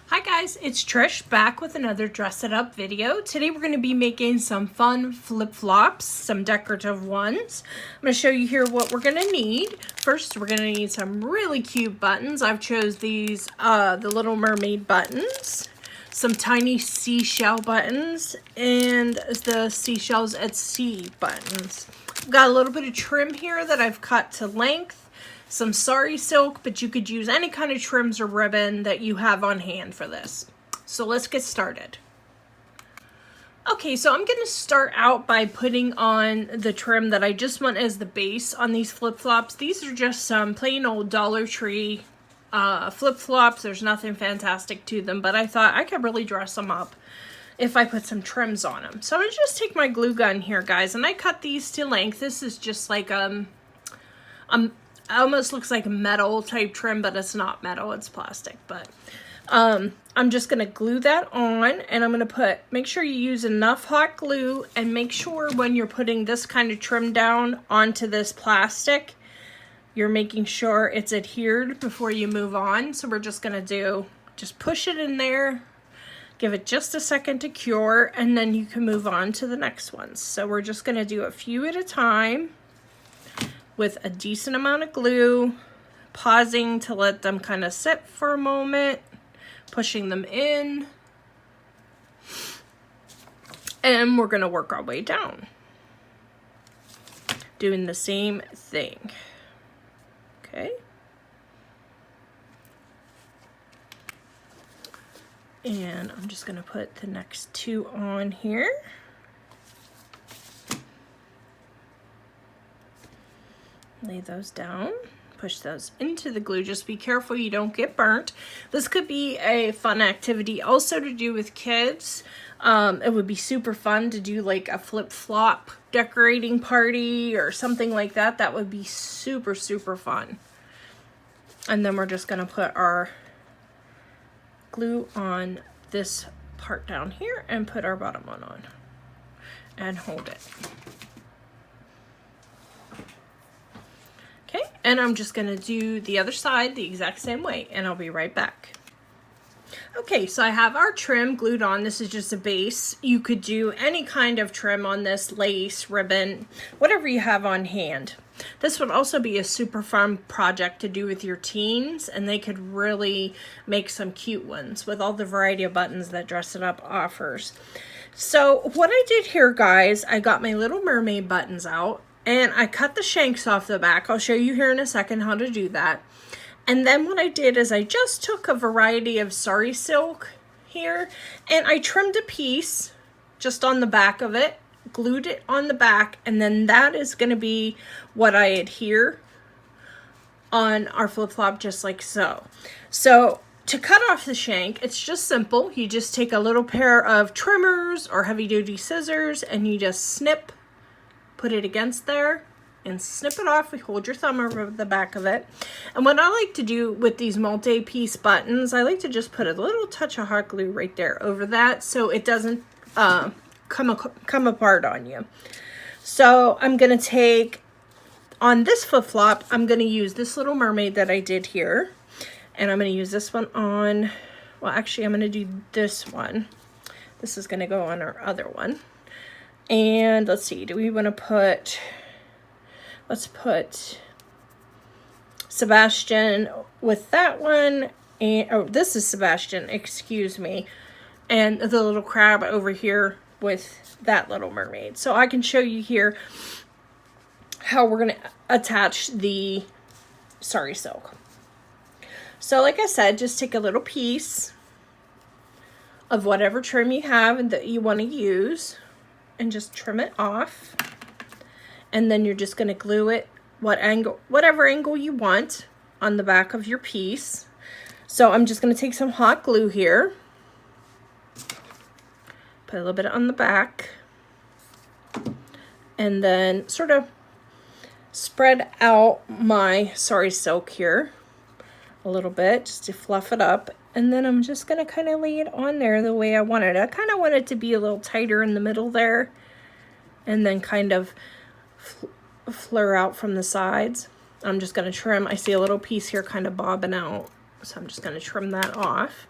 Hi guys, it's Trish back with another Dress It Up video. Today we're going to be making some fun flip-flops, some decorative ones. I'm going to show you here what we're going to need. First, we're going to need some really cute buttons. I've chose these, the Little Mermaid buttons. Some tiny seashell buttons and the seashells at sea buttons. I've got a little bit of trim here that I've cut to length. Some sari silk, but you could use any kind of trims or ribbon that you have on hand for this. So let's get started. Okay, so I'm going to start out by putting on the trim that I just want as the base on these flip-flops. These are just some plain old Dollar Tree flip-flops. There's nothing fantastic to them, but I thought I could really dress them up if I put some trims on them. So I'm going to just take my glue gun here, guys, and I cut these to length. This is just like almost looks like a metal type trim, but it's not metal, it's plastic. But I'm just gonna glue that on, and I'm gonna make sure you use enough hot glue, and make sure when you're putting this kind of trim down onto this plastic, you're making sure it's adhered before you move on. So we're just gonna just push it in there, give it just a second to cure, and then you can move on to the next ones. So we're just gonna do a few at a time with a decent amount of glue, pausing to let them kind of sit for a moment, pushing them in, and we're going to work our way down, doing the same thing. Okay. And I'm just going to put the next two on here. Lay those down, push those into the glue. Just be careful you don't get burnt. This could be a fun activity also to do with kids. It would be super fun to do like a flip-flop decorating party or something like that. That would be super, super fun. And then we're just gonna put our glue on this part down here and put our bottom one on and hold it. Okay, and I'm just going to do the other side the exact same way, and I'll be right back. Okay, so I have our trim glued on. This is just a base. You could do any kind of trim on this, lace, ribbon, whatever you have on hand. This would also be a super fun project to do with your teens, and they could really make some cute ones with all the variety of buttons that Dress It Up offers. So what I did here, guys, I got my Little Mermaid buttons out, and I cut the shanks off the back. I'll show you here in a second how to do that. And then what I did is I just took a variety of sari silk here, and I trimmed a piece just on the back of it, glued it on the back, and then that is going to be what I adhere on our flip-flop, just like so. So to cut off the shank, it's just simple. You just take a little pair of trimmers or heavy-duty scissors, and you just snip, put it against there and snip it off. We hold your thumb over the back of it. And what I like to do with these multi-piece buttons, I like to just put a little touch of hot glue right there over that so it doesn't come apart on you. So I'm going to take, on this flip-flop, I'm going to use this Little Mermaid that I did here. And I'm going to use this one on, well, actually, I'm going to do this one. This is going to go on our other one. And let's see, do we want to put, let's put Sebastian with that one, and, oh, this is Sebastian, excuse me, and the little crab over here with that Little Mermaid. So I can show you here how we're going to attach the sari silk. So like I said, just take a little piece of whatever trim you have and that you want to use, and just trim it off, and then you're just going to glue it whatever angle you want on the back of your piece. So I'm just going to take some hot glue here, put a little bit on the back, and then sort of spread out my sari silk here a little bit just to fluff it up. And then I'm just going to kind of lay it on there the way I want it. I kind of want it to be a little tighter in the middle there, and then kind of flare out from the sides. I'm just going to trim. I see a little piece here kind of bobbing out. So I'm just going to trim that off.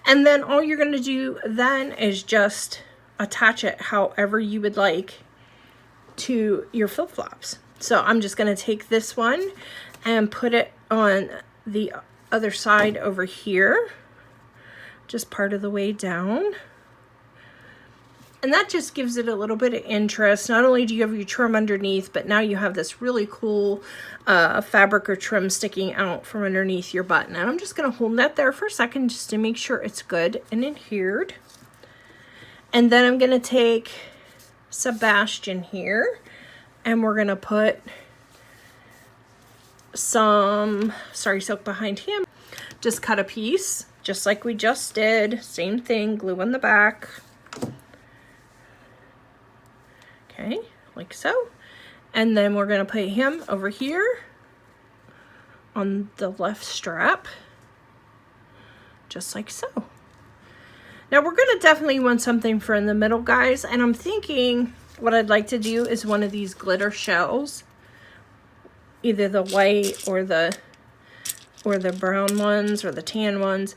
And then all you're going to do then is just attach it however you would like to your flip-flops. So I'm just going to take this one and put it on the other side over here, just part of the way down. And that just gives it a little bit of interest. Not only do you have your trim underneath, but now you have this really cool fabric or trim sticking out from underneath your button. And I'm just going to hold that there for a second just to make sure it's good and adhered. And then I'm going to take Sebastian here, and we're going to put some Sorry Silk behind him. Just cut a piece, just like we just did. Same thing, glue on the back. Okay, like so. And then we're going to put him over here on the left strap, just like so. Now we're going to definitely want something for in the middle, guys, and I'm thinking what I'd like to do is one of these glitter shells, either the white or the brown ones or the tan ones.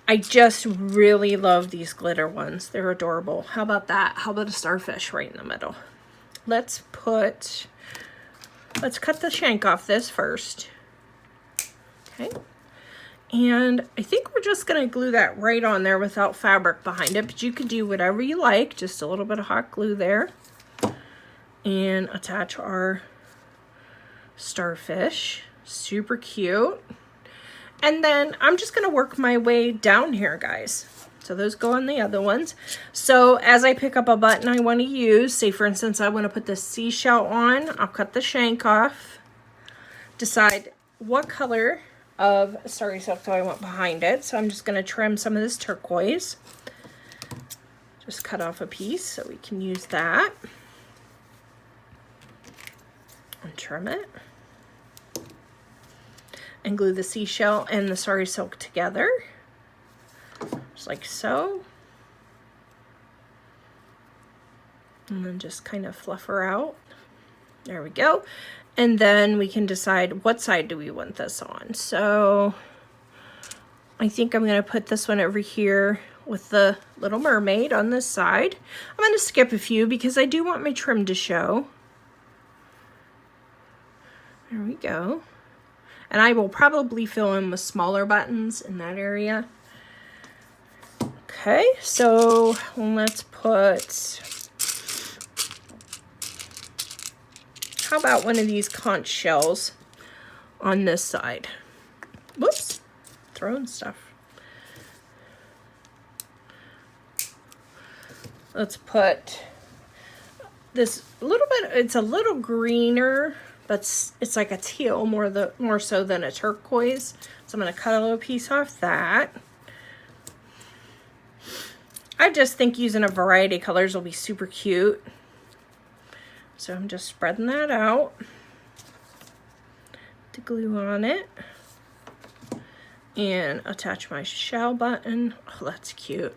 I just really love these glitter ones. They're adorable. How about that? How about a starfish right in the middle? Let's cut the shank off this first. Okay. And I think we're just going to glue that right on there without fabric behind it, but you could do whatever you like. Just a little bit of hot glue there. And attach our starfish. Super cute. And then I'm just going to work my way down here, guys. So those go on the other ones. So as I pick up a button I want to use, say for instance I want to put the seashell on, I'll cut the shank off, decide what color of Sorry Silk do I want behind it. So I'm just going to trim some of this turquoise. Just cut off a piece so we can use that. And trim it. And glue the seashell and the Sorry Silk together, just like so. And then just kind of fluff her out. There we go. And then we can decide what side do we want this on. So I think I'm going to put this one over here with the Little Mermaid on this side. I'm going to skip a few because I do want my trim to show. There we go. And I will probably fill in with smaller buttons in that area. Okay, so let's put, how about one of these conch shells on this side? Whoops, throwing stuff. Let's put this a little bit, it's a little greener, but it's like a teal more so than a turquoise. So I'm going to cut a little piece off that. I just think using a variety of colors will be super cute. So I'm just spreading that out to glue on it. And attach my shell button. Oh, that's cute.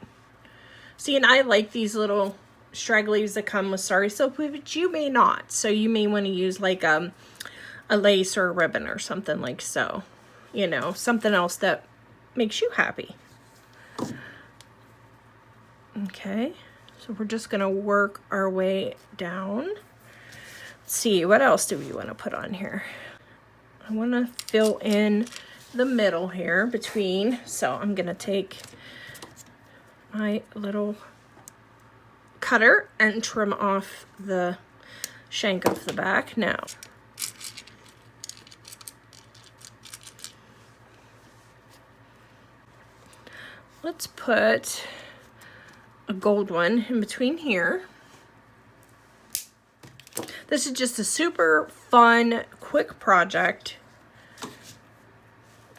See, and I like these little stragglies that come with Sorry Silk, but you may not. So you may want to use like a lace or a ribbon or something like so. You know, something else that makes you happy. Okay, so we're just going to work our way down. Let's see, what else do we want to put on here? I want to fill in the middle here between, so I'm going to take my little cutter and trim off the shank off the back. Now let's put a gold one in between here. This is just a super fun, quick project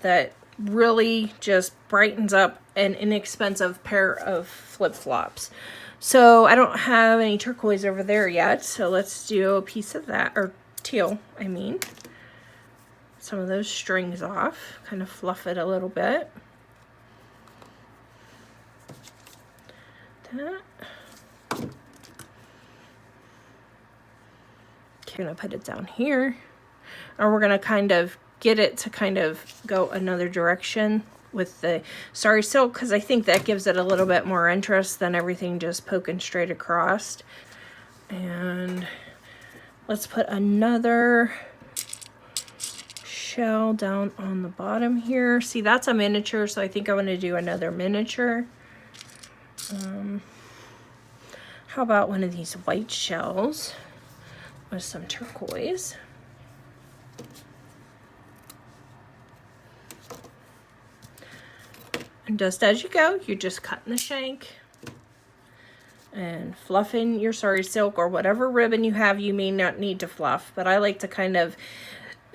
that really just brightens up an inexpensive pair of flip-flops. So I don't have any turquoise over there yet, so let's do a piece of that, or teal, I mean. Some of those strings off, kind of fluff it a little bit. That. Okay, I'm gonna put it down here, or we're gonna kind of get it to kind of go another direction with the sari silk, because I think that gives it a little bit more interest than everything just poking straight across. And let's put another shell down on the bottom here. See, that's a miniature, so I think I want to do another miniature. How about one of these white shells with some turquoise? And just as you go, you're just cutting the shank and fluffing your sari silk, or whatever ribbon you have. You may not need to fluff, but I like to kind of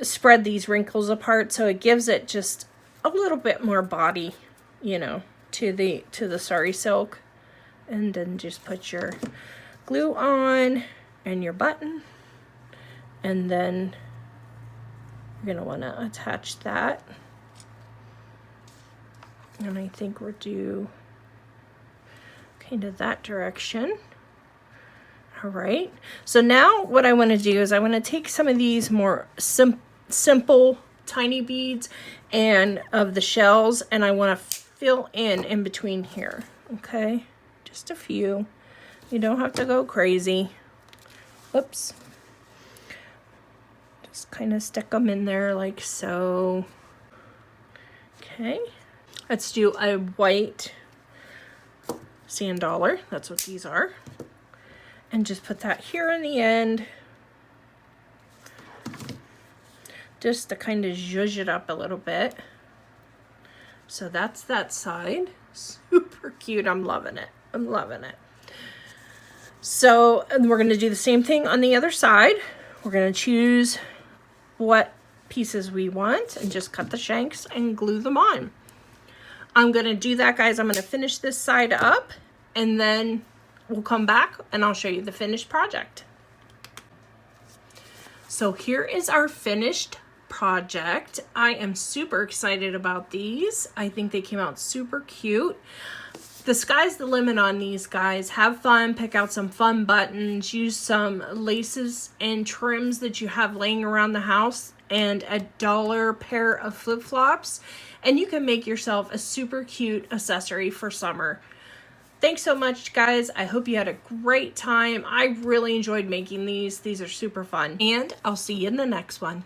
spread these wrinkles apart so it gives it just a little bit more body, you know, to the sari silk. And then just put your glue on and your button, and then you're gonna want to attach that. And I think we're due kind of that direction. All right, so now what I want to do is I want to take some of these more simple tiny beads and of the shells, and I want to fill in between here. Okay, just a few. You don't have to go crazy. Whoops. Just kind of stick them in there like so. Okay, let's do a white sand dollar. That's what these are. And just put that here in the end, just to kind of zhuzh it up a little bit. So that's that side. Super cute. I'm loving it. I'm loving it. So we're going to do the same thing on the other side. We're going to choose what pieces we want and just cut the shanks and glue them on. I'm going to do that, guys. I'm going to finish this side up, and then we'll come back and I'll show you the finished project. So here is our finished project. I am super excited about these. I think they came out super cute. The sky's the limit on these, guys. Have fun, pick out some fun buttons, use some laces and trims that you have laying around the house, and a $1 pair of flip-flops, and you can make yourself a super cute accessory for summer. Thanks so much, guys. I hope you had a great time. I really enjoyed making these. These are super fun, and I'll see you in the next one.